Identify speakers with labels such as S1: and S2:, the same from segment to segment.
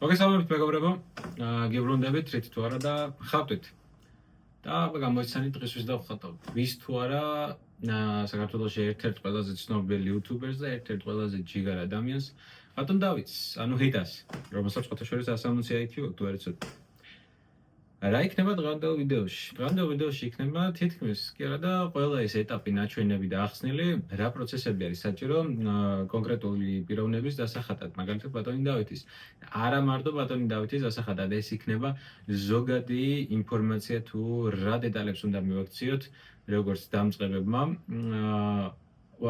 S1: მოგესალმებით მეგობრებო, გიბრუნდებით რით თუ არა და ხავდით. და გამოიცანით დღესთვის დავხატავ. ვის თუ არა საქართველოში ერთ-ერთ ყველაზე ცნობილი იუთუბერს და ერთ-ერთ ყველაზე ჯიგარ ადამიანს, ბატონ დავითს, ანუ ჰიტას, რომელსაც ფოტოშორის 160 IQ აქვს, თუ არ იცოდი. რა იქნება დღევანდელ ვიდეოში? დღევანდელ ვიდეოში იქნება თითქმის კი არა და ყველა ეს ეტაპი ნაჩვენები და ახსნილი, რა პროცესები არის საჭირო კონკრეტული პიროვნების დასახატად, მაგალითად ბატონი დავითის. არა მარტო ბატონი დავითის დასახატად, ეს იქნება ზოგადი ინფორმაცია თუ რა დეტალებს უნდა მივაქციოთ, როგორც დამწყებებმა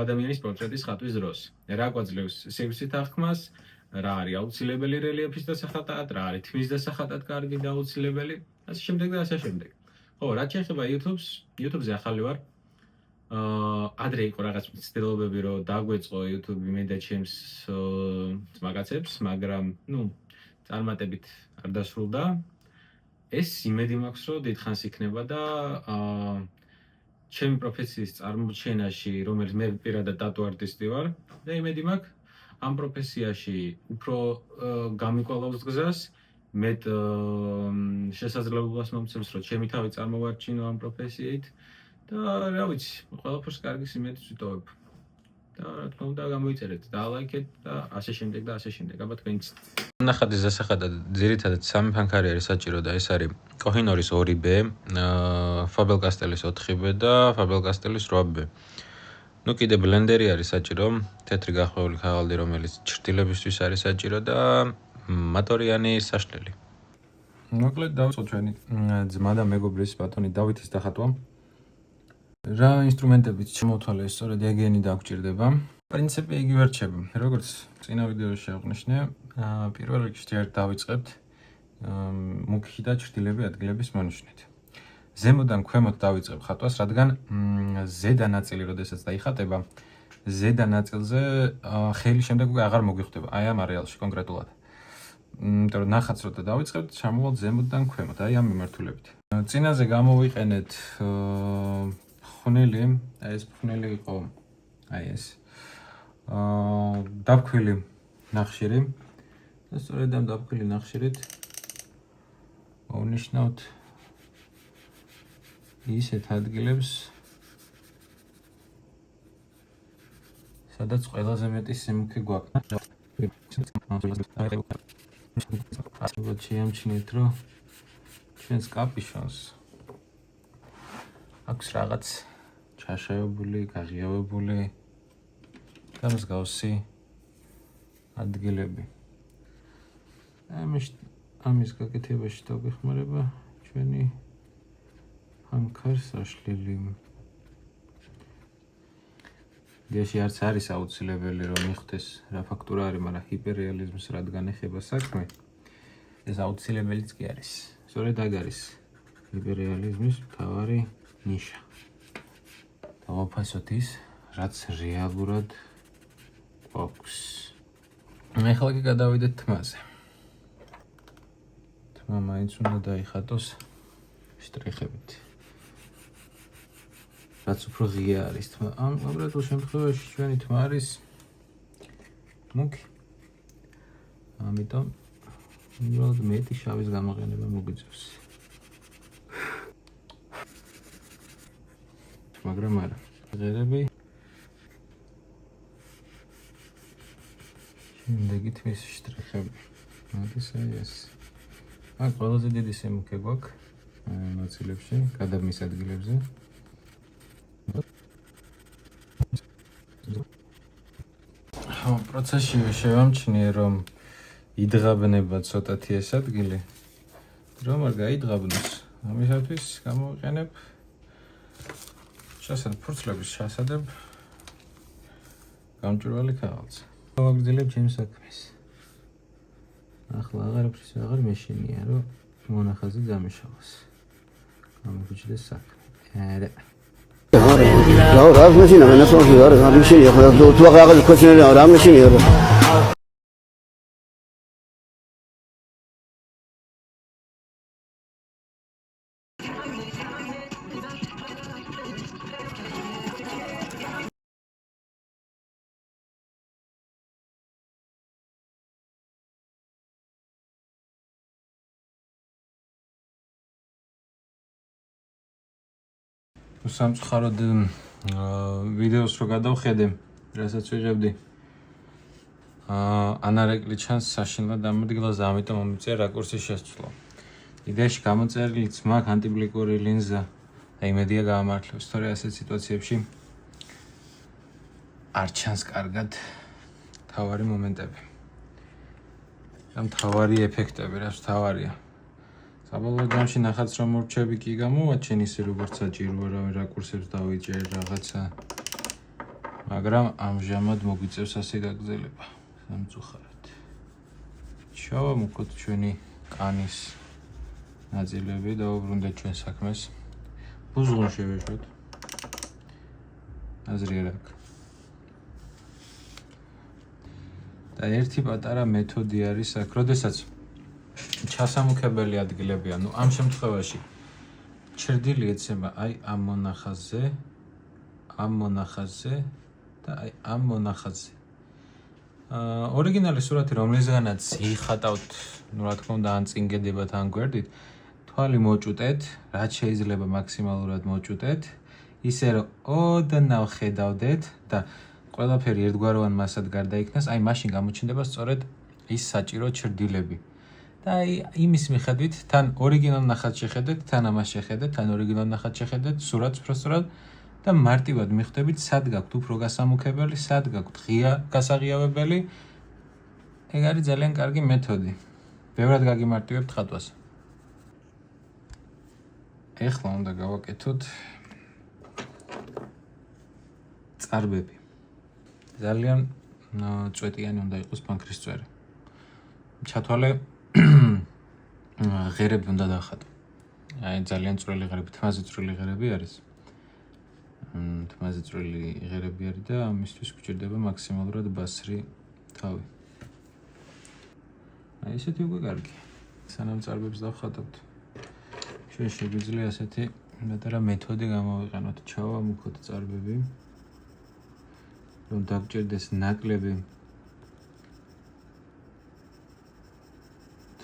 S1: ადამიანის პორტრეტის ხატვის დროს. რა გვაძლევს სივრცით აღქმას, რა არის აუცილებელი რელიეფის დასახატად, რა არის თმის დასახატად კარგი და აუცილებელი. ასე შემდეგ და ასე შემდეგ. ხო, რაც შეეხება YouTube-ზე ახალი ვარ. ადრე იყო რაღაც მცდელობები, რომ დაგვეწყო YouTube მე და ჩემს მაგაცებს, მაგრამ, წარმატებით არ დასრულდა. ეს იმედი მაქვს, რომ დიდხანს იქნება და ჩემი პროფესიის წარმოჩენაში, რომელიც მე პირადად ტატუ არტისტი ვარ, და იმედი მაქვს, ამ პროფესიაში უფრო გამიკვალავს გზას, მეტ შესაძლებლობას მომცემს, რომ ჩემი თავი წარმოვარჩინო ამ პროფესიით და რა ვიცი, ყველაფერს კარგის იმედით ვიტოვებ. და რა თქმა უნდა გამოიწერეთ, დალაიქეთ და ასე შემდეგ და ასე შემდეგ. აბა თქვენიც. ნახატის დასახატად ძირითადად სამი ფანქარი არის საჭირო და ეს არის კოჰინორის 2B, Faber-Castells 4B და Faber-Castells 8B. კიდე ბლენდერი არის საჭირო, თეთრი გახვეული ქაღალდი, რომელიც ჩრდილებისთვის არის საჭირო და მატორიანი საშლელი. მოკლედ დავიწყოთ ჩვენი ძმა და მეგობრის ბატონი დავითის დახატვა. რა ინსტრუმენტებით შემოვთვალე, სწორედ ეგენი დაგვჭირდება. პრინციპი იგივე რჩება. როგორც წინა ვიდეოში აღნიშნე, პირველ რიგში დავიწყებთ მუქი და ჩრდილები ადგილების მონიშნით. ზემოდან ქვემოთ დავიწყებ ხატვას, რადგან ზედა ნაწილი, როდესაც დაიხატება, ზედა ნაწილზე ხელი შემდეგ უკვე აღარ მოგვიხვდება, აი ამ არეალში კონკრეტულად. იმიტომ რომ ნახატს როცა დავიწყებთ, ჩამოვალთ ზემოდან ქვემოთ, აი ამ მიმართულებით. წინაზე გამოვიყენეთ ხვნილი, ეს ხვნილი იყო, აი ეს. დაბქვილი ნახშირი. და სწორედ ამ დაბქვილი ნახშირით მოვნიშნავთ ისეთ ადგილებს, სადაც ყველაზე მეტი სიმუქი გვაქვს. ასე შეამჩნიეთ, რომ ჩვენს კაპიშონს აქვს რაღაც ჩაშავებული, გაღიავებული და მსგავსი ადგილები. ამის გაკეთებაში დაგვეხმარება ჩვენი ფანქარ-საშლელი. იდეაში არც არის აუცილებელი, რომ მიხდეს რა ფაქტურა არის, მაგრამ ჰიპერრეალიზმს რადგან ეხება საქმე, ეს აუცილებელიც კი არის. სწორედ აქ არის ჰიპერრეალიზმის მთავარი ნიშა. დავაფასოთ ის, რაც რეალურად გვაქვს. ახლა კი გადავიდეთ თმაზე. თმა მაინც უნდა დაიხატოს შტრიხებით. რაც უფრო ღია არის თმა. ამ კონკრეტულ შემთხვევაში ჩვენი თმა არის მუქი. ამიტომ უბრალოდ მეტი შავის გამოყენება მოგვიწევს. მაგრამ არა. ღერები. შემდეგი თმის შტრიხები. მოდის აი ეს. აქ ყველაზე დიდი სიმუქე გვაქვს ნაწილებში, გადაბმის ადგილებზე. პროცესში შევამჩნიე, რომ იდღაბნება ცოტათი ეს ადგილი, რომ არ გაიდღაბნოს. ამისათვის გამოვიყენებ ფურცლების ჩასადებ გამჭვირვალე ქაღალდზე. გავაგრძელებ ჩემს საქმეს. ახლა აღარ მეშინია, რომ მონახაზი დამეშალოს. გამოგიჩნდეს საქმე. რა მეშინა, მე ნასვაში რა მეშინია, თუ აღარ ქოჩინე რა მეშინია. სამწუხაროდ ვიდეოს რო გადავხედე, რასაც ვიღებდი. ანარეკლი ჩანს საშინლად ამ ადგილას, ამიტომ მომიწია რაკურსის შესცვლა. იდეაში გამოწერილიც მაქვს ანტიბლიკური ლინზა, და იმედია გაამართლებს, თორე ასეთ სიტუაციებში არ ჩანს კარგად თავარი მომენტები. და მთავარი ეფექტები, რაც მთავარია. საბოლოო ჯამში ნახაც რომ მორჩები კი გამოაჩენ ისე როგორც საჭიროა, რაკურსებს დავიჭერ რაღაცა. მაგრამ ამჟამად მოგვიწევს ასე გაგრძელება. სამწუხაროდ. შევამუქოთ ჩვენი კანის ნაწილები და უბრუნდეთ ჩვენ საქმეს. ბუზღუნ შევეშვათ. აზრი არ აქვს. და ერთი პატარა მეთოდი არის აქ, როდესაც ჩასამუქებელი ადგილებია, ამ შემთხვევაში ჩრდილი ეცემა აი ამ მონახაზზე, და აი ამ მონახაზზე. ორიგინალი სურათი, რომლისგანაც იხატავთ, რა თქმა უნდა, ან წინგედებათ, ან გვერდით, თვალი მოჭუტეთ, რაც შეიძლება მაქსიმალურად მოჭუტეთ, ისე რომ ოდნავ ხედავდეთ და ყველაფერი ერთგვაროვან მასად გარდაიქმნას, აი მაშინ გამოჩნდება სწორედ ის საჭირო ჩრდილები. და აი იმის მიხედვით, თან ორიგინალ ნახატს შეხედეთ, თან ამას შეხედეთ, თან ორიგინალ ნახატს შეხედეთ, სურათს პროსტორად და მარტივად მიხვდებით, სად გაქვთ უფრო გასამუქებელი, სად გაქვთ ღია გასაღიავებელი. ეგ არის ძალიან კარგი მეთოდი. ბევრად გაგიმარტივებთ ხატვას. ეხლა უნდა გავაკეთოთ წარბები. ძალიან წვეტიანი უნდა იყოს ფანქრის წვერი. ჩათვალე ღერები უნდა დავხატო. აი ძალიან წვრილი ღერები, თმაზე წვრილი ღერები არის. თმაზე წვრილი ღერები არის და ამისთვის გვჭირდება მაქსიმალურად ბასრი თავი. აი ესეთი უკვე კარგი. სანამ წარბებს დავხატავთ. ჩვენ შეგვიძლია ასეთი მეტარა მეთოდი გამოვიყენოთ. ჩავამუქოთ წარბები. რომ დაგჭირდეს ნაკლები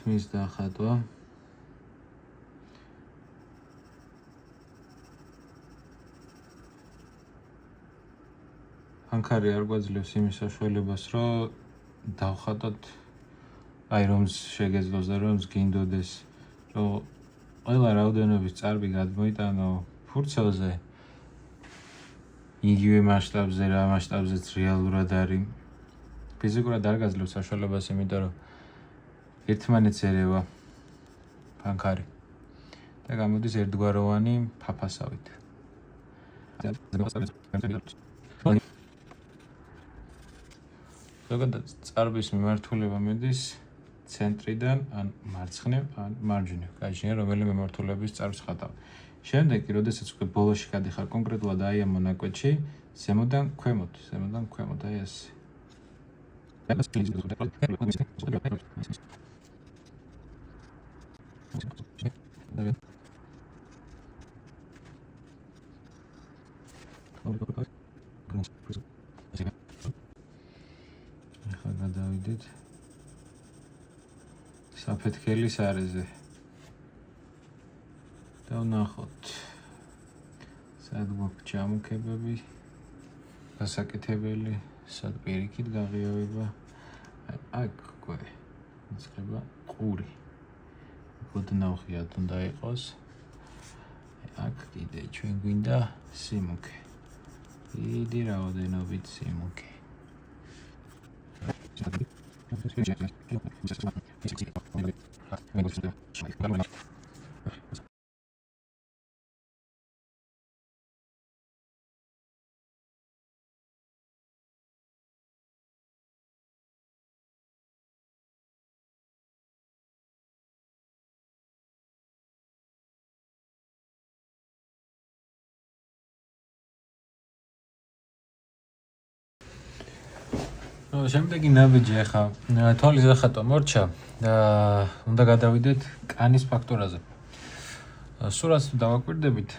S1: თმის დახატვა. ფანქარი არ გვაძლევს იმის საშუალებას, რომ დავხატოთ აი რომს შეგეძლოს და რომს გინდოდეს, რომ ყველა რაოდენობის წარბი გადმოიტანო ფურცელზე. იგივე მასშტაბზე, რა მასშტაბზეც რეალურად არის. ფიზიკურად არ გაძლევს საშუალებას, იმიტომ რომ ერთმანეთს ერევა ფანქარი და გამოდის ერთგვაროვანი ფაფასავით. ზოგადად წარბის მიმართულება მიდის ცენტრიდან ან მარცხნივ, ან მარჯვნივ. გაიჩნია რომელი მიმართულების წარბს ხატავ. შემდეგ კი, როდესაც უკვე ბოლოში გადიხარ კონკრეტულად აი ამ მონაკვეთში, ზემოდან ქვემოთ, აი ასე. ახლა გადავიდეთ საფეთქელის არეზე. და ვნახოთ, სად გვაქვს ჩამუქებები, გასაკეთებელი, სად პირიქით გაღიავება. აქ უკვე იწყება ყური. ოდნავ ღიად უნდა იყოს. აქ კიდე ჩვენ გვინდა სიმუქე. დიდი რაოდენობით სიმუქე. შემდეგი ნაბიჯი ახლა თვალის დახატვა მორჩა და უნდა გადავიდეთ კანის ფაქტურაზე. სურათს დავაკვირდებით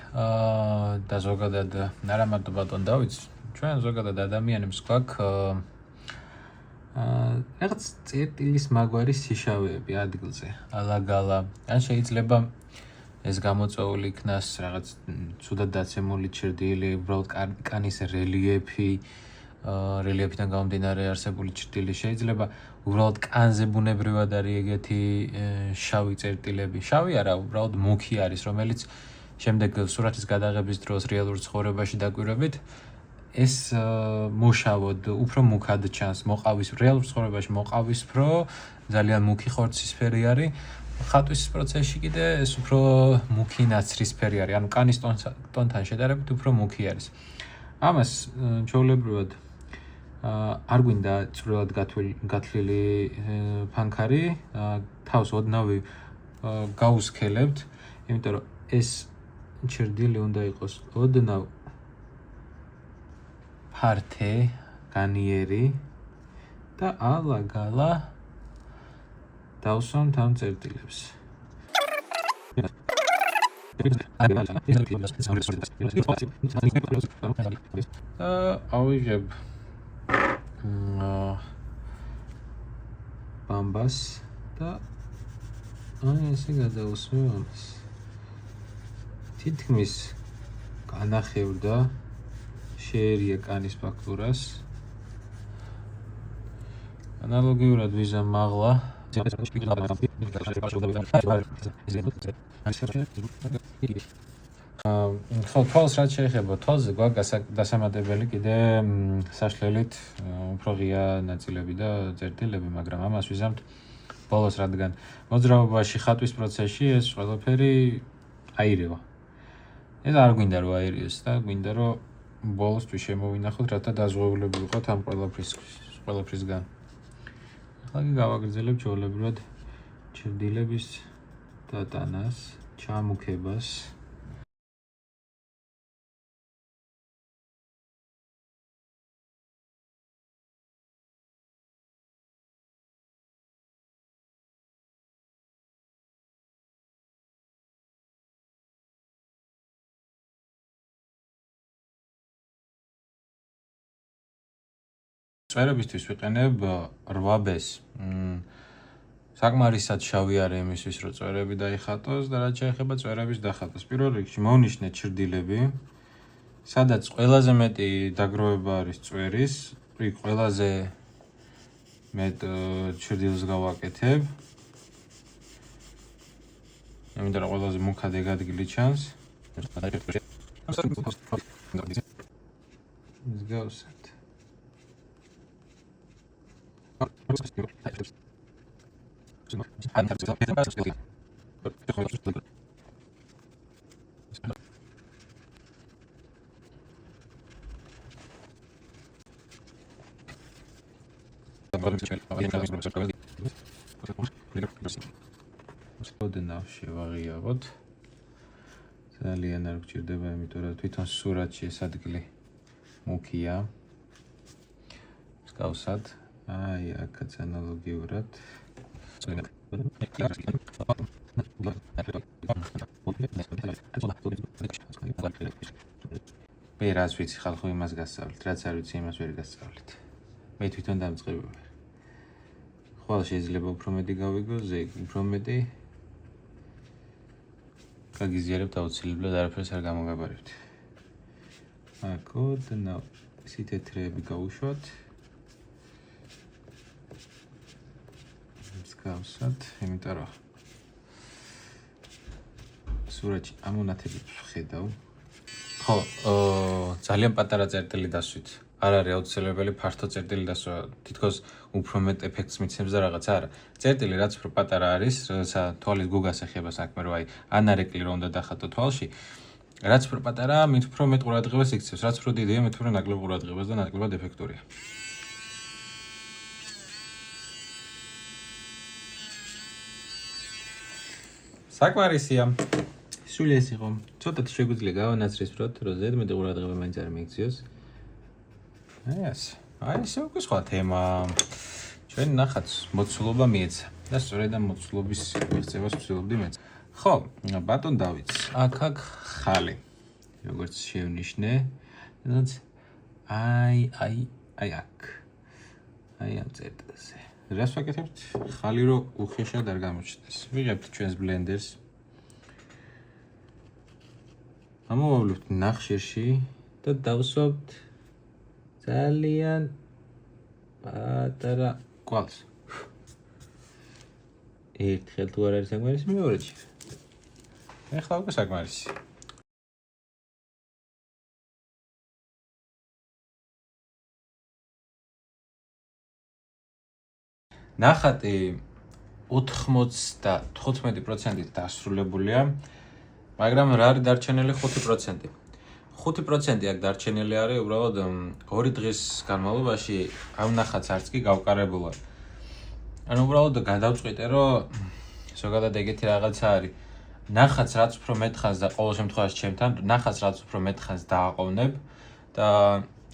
S1: და ზოგადად არა მარტო ბატონ დავით, ჩვენ ზოგადად ადამიანებს გვაქვს რაღაც წერტილის მაგვარი სიშავეები ადგილზე, ალაგალა. ან შეიძლება
S2: ეს გამოწვეული იქნას რაღაც ცუდად დაცემული ჩრდილი, უბრალოდ კანის რელიეფიდან გამომდინარე არსებული ჩრდილი შეიძლება უბრალოდ კანზე ბუნებრივად არის ეგეთი შავი წერტილები. შავი არა, უბრალოდ მუქი არის, რომელიც შემდეგ სურათის გადაღების დროს რეალურ ცხოვრებაში დაკვირვებით ეს მოშავოდ უფრო მუქად ჩანს, რეალურ ცხოვრებაში მოყავისფრო, ძალიან მუქი ხორცისფერი არის. ხატვის პროცესში კიდე ეს უფრო მუქი ნაცრისფერი არის, ანუ კანის ტონთან შედარებით უფრო მუქი არის. ამას ჩვეულებრივად არ გვინდა წვრილად გათლილი ფანქარი, თავს ოდნავ გაუსქელებთ, იმიტომ რომ ეს ჩრდილი უნდა იყოს ოდნავ ფართე, განიერი და ალა-გალა დავსვამთ ამ წერტილებს. ავიღებ ბამბას და ესე გადავუსმევ ამას. თითქმის განახევრდა შეერია კანის ფაქტურას. ანალოგიურად ვიზამ მაღლა ხო, თვალს რაც შეეხება თვალზე გვაქვს დასამატებელი კიდე საშლელით უფრო ღია ნაწილები და წერტილები, მაგრამ ამას ვიზამთ ბოლოს, რადგან მოძრაობაში ხატვის პროცესში ეს ყველაფერი აირევა. ეს არ გვინდა რომ აირიოს და გვინდა რომ ბოლოსთვის შემოვინახოთ, რათა დაზღვეულები ვიყოთ ამ ყველაფრისგან. ახლა კი გავაგრძელებ ჩვეულებრივად ჩრდილების დატანას, ჩამუქებას. წვერებისთვის ვიყენებ 8B-ს. საკმარისად შავი არის იმისთვის, რომ წვერები დაიხატოს და რაც შეეხება წვერების დახატვას. პირველ რიგში მოვნიშნე ჩრდილები, სადაც ყველაზე მეტი დაგროვება არის წვერის, იქ ყველაზე მეტ ჩრდილს გავაკეთებ. იმიტომ რომ ყველაზე მუქად ეგ ადგილი ჩანს. მსგავსად. ოდნავ შევაღიაროთ. ძალიან არ გჭირდება, იმიტომ რომ თვითონ სურათში ეს ადგილი მუქია. მსგავსად, აი აქაც ანალოგიურად. მე რაც ვიცი ხალხო იმას გასწავლით, რაც არ ვიცი იმას ვერ გასწავლით. მე თვითონ დამწყები ვარ. ხვალ შეიძლება უფრო მეტი გავიგო, ზეგ უფრო მეტი გაგიზიარებთ აუცილებლად, არაფერს არ გამოგაბარებთ. აქ ოდნავ სითეთრეები გავუშვათ. მსგავსად, იმიტომ რომ სურათში ამონათებით ვხედავ. ხო, ძალიან პატარა წერტილი დასვით. არ არის აუცილებელი ფართო წერტილი დასვა, თითქოს უფრო მეტ ეფექტს მიცემს და რაღაც არა. წერტილი რაც უფრო პატარა არის, როცა თვალის გუგას ეხება საქმე, რომ აი ანარეკლი რომ უნდა დახატო თვალში, რაც უფრო პატარაა, მით უფრო მეტ ყურადღებას იქცევს, რაც უფრო დიდია, მით უფრო ნაკლებ ყურადღებას და ნაკლებად ეფექტურია. საკმარისია. სულ ეს იყო. ცოტათი შეგვიძლია გავანაცრისფროთ, რომ ზედმეტი ყურადღება მაინც არ მიიქციოს. აი ეს უკვე სხვა თემა. ჩვენ ნახაც მოცულობა მიეცა და სწორედ ამ მოცულობის მიღწევას ვცდილობდი მეც. ხო, ბატონ დავითს. აქ ხალი. როგორც შევნიშნე, სადაც აი აქ. აი ამ წერტილზე. რას ვაკეთებთ? ხალი რომ უხეშად არ გამოჩნდეს. ვიღებთ ჩვენს ბლენდერს. ამოვავლევთ ნახშირში და დავსვამთ ძალიან პატარა კვალს. ერთხელ თუ არ არის საკმარისი, მეორეჯერ. ეხლა უკვე საკმარისი. ნახატი 95%-ით დასრულებულია, მაგრამ რა არის დარჩენილი 5%? 5% აქ დარჩენილი არის უბრალოდ 2 დღის განმავლობაში ამ ნახატს არც კი გავყარებულა. ანუ უბრალოდ გადავწყვიტე, რომ ზოგადად ეგეთი რაღაცა არის. ნახატს რაც უფრო მეტხანს და ყოველ შემთხვევაში ჩემთან, ნახატს რაც უფრო მეტხანს დააყოვნებ და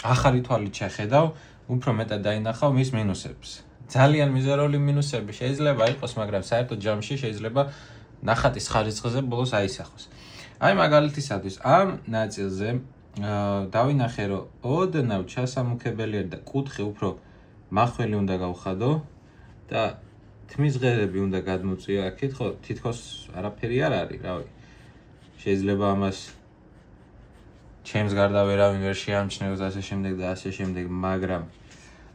S2: ახალი თვალით შეხედავ, უფრო მეტად დაინახავ მის მინუსებს. ძალიან მიზერული მინუსები შეიძლება იყოს, მაგრამ საერთოდ ჯამში შეიძლება ნახატის ხარისხზე ბოლოს აისახოს. აი მაგალითისათვის ამ ნაწილზე დავინახე, რომ ოდნავ ჩასამუქებელი და კუთხე უფრო მახვილი უნდა გავხადო და თმის ღერები უნდა გადმოწიო აქეთ, ხო, თითქოს არაფერი არ არის, რავი. შეიძლება ამას ჩემს გარდა ვერავინ ვერ შეამჩნევს ასე შემდეგ და ასე შემდეგ, მაგრამ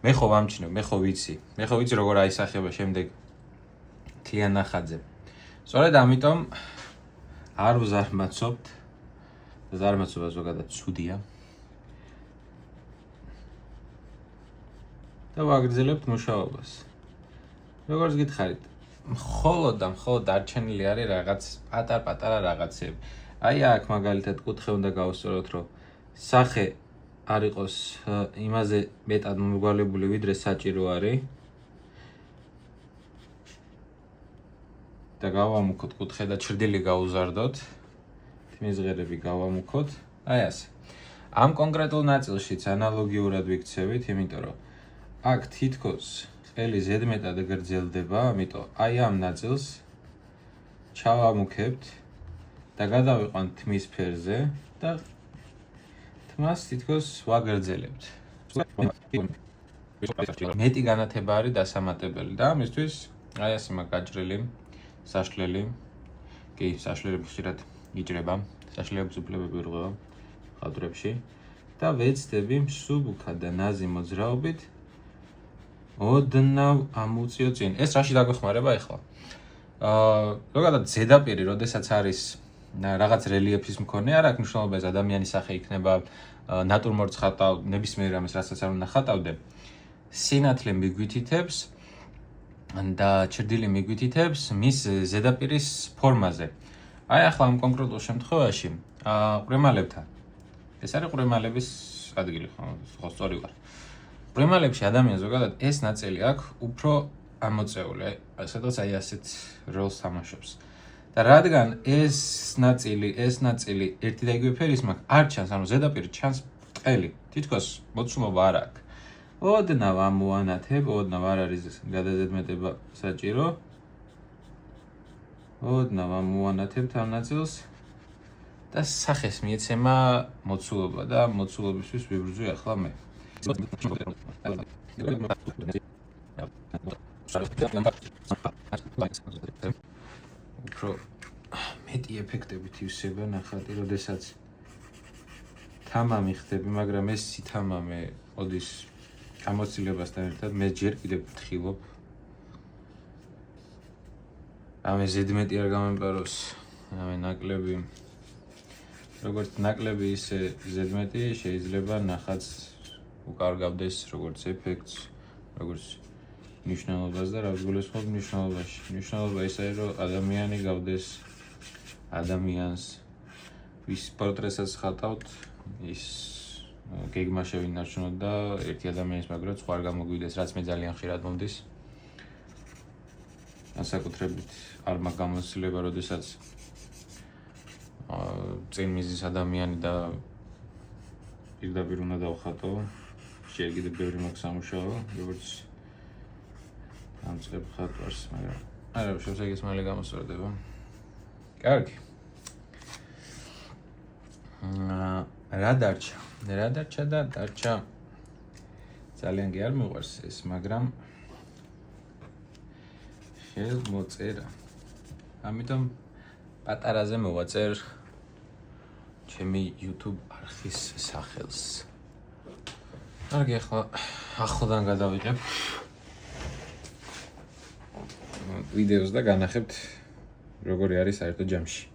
S2: მე ხო ვამჩნევ, მე ხო ვიცი როგორ აისახება შემდეგ მთლიან ნახატზე. სწორედ ამიტომ არ ვზარმაცობთ და ზარმაცობა ზოგადად ცუდია. და ვაგრძელებთ მუშაობას. როგორც გითხარით, მხოლოდ დარჩენილი არის რაღაც პატარ-პატარა რაღაცები. აი აქ მაგალითად კუთხე უნდა გავუსწოროთ, რომ სახე არ იყოს იმაზე მეტად მომრგვალებული, ვიდრე საჭირო არის. და გავამუქოთ კუთხე და ჩრდილი გავუზარდოთ. თმის ღერები გავამუქოთ. აი ასე. ამ კონკრეტულ ნაწილშიც ანალოგიურად ვიქცევით, იმიტომ რომ აქ თითქოს ყელი ზედმეტად გრძელდება, ამიტომ აი ამ ნაწილს ჩავამუქებთ და გადავიყვანთ თმის ფერზე და თმას თითქოს ვაგრძელებთ. მეტი განათება არის დასამატებელი და ამისთვის აი ასე მაქვს გაჭრილი საშლელი. კი, საშლელები ხშირად იჭრება, საშლელების უფლებები რღვევა ხალხებში და ვეცდები მსუბუქა და ნაზი მოძრაობით ოდნავ ამოუწიო წინ. ეს რაში დაგვეხმარება ახლა? ზოგადად ზედაპირი, როდესაც არის რაღაც რელიეფის მქონე, არ აქვს მნიშვნელობა ეს ადამიანის სახე იქნება, ნატურმორტს ხატავ, ნებისმიერ რამეს, რასაც არ უნდა ხატავდე. სინათლე მიგვითითებს და ჩრდილი მიგვითითებს მის ზედაპირის ფორმაზე. აი ახლა ამ კონკრეტულ შემთხვევაში ყვრემალებთან. ეს არის ყვრემალების ადგილი, ხო, სწორი ვარ. ყვრემალებში ადამიანს ზოგადად ეს ნაწილი აქვს უფრო ამოწეული, სადაც აი ასეთ როლს თამაშობს. და რადგან ეს ნაწილი ერთი და იგივე ფერის მაქვს, არ ჩანს, ანუ ზედაპირი ჩანს ყელი, თითქოს მოცულობა არ აქვს. ოდნავ ამოვანათებ, ოდნავ არ არის გადაზედმეტება საჭირო. ოდნავ ამოვანათებ ამ ნაწილს და სახეს მიეცემა მოცულობა და მოცულობისთვის ვიბრძვი ახლა მე. უფრო მეტი ეფექტებით ივსება ნახატი, როდესაც თამამი ხდები, მაგრამ ეს სითამამე ოდის გამოცდილებასთან ერთად მე ჯერ კიდევ ვთხილობ. ამე ზედმეტი არ გამემპაროს, ამე ნაკლები. როგორც ნაკლები, ისე ზედმეტი შეიძლება ნახატს უკარგავდეს როგორც ეფექტს, როგორც ნიშნულობას და რაც გულისხმობ ნიშნულობაში. ნიშნულობა ისაა, რომ ადამიანი გავდეს ადამიანს, ვის პორტრეტსაც ხატავთ, ის გეგმა შევინარჩუნოთ და ერთი ადამიანის მაგრად სხვა არ გამოგვიდეს, რაც მე ძალიან ხშირად მომდის. განსაკუთრებით არ მაქვს გამოცდილება, როდესაც წინ მიზის ადამიანი და პირდაპირ უნდა დავხატო. ჯერ კიდევ ბევრი მაქვს სამუშაო, როგორც ამწყებ ხატვარს, მაგრამ არა, შემდეგი მალე გამოსწორდება. კარგი. რა დარჩა? დარჩა ძალიან კი არ მიყვარს ეს, მაგრამ ხელმოწერა. ამიტომ პატარაზე მოვაწერ ჩემი YouTube არხის სახელს. კარგი, ახლა ახლდან გადავიღებ ვიდეოს და განახებთ როგორი არის საერთო ჯამში.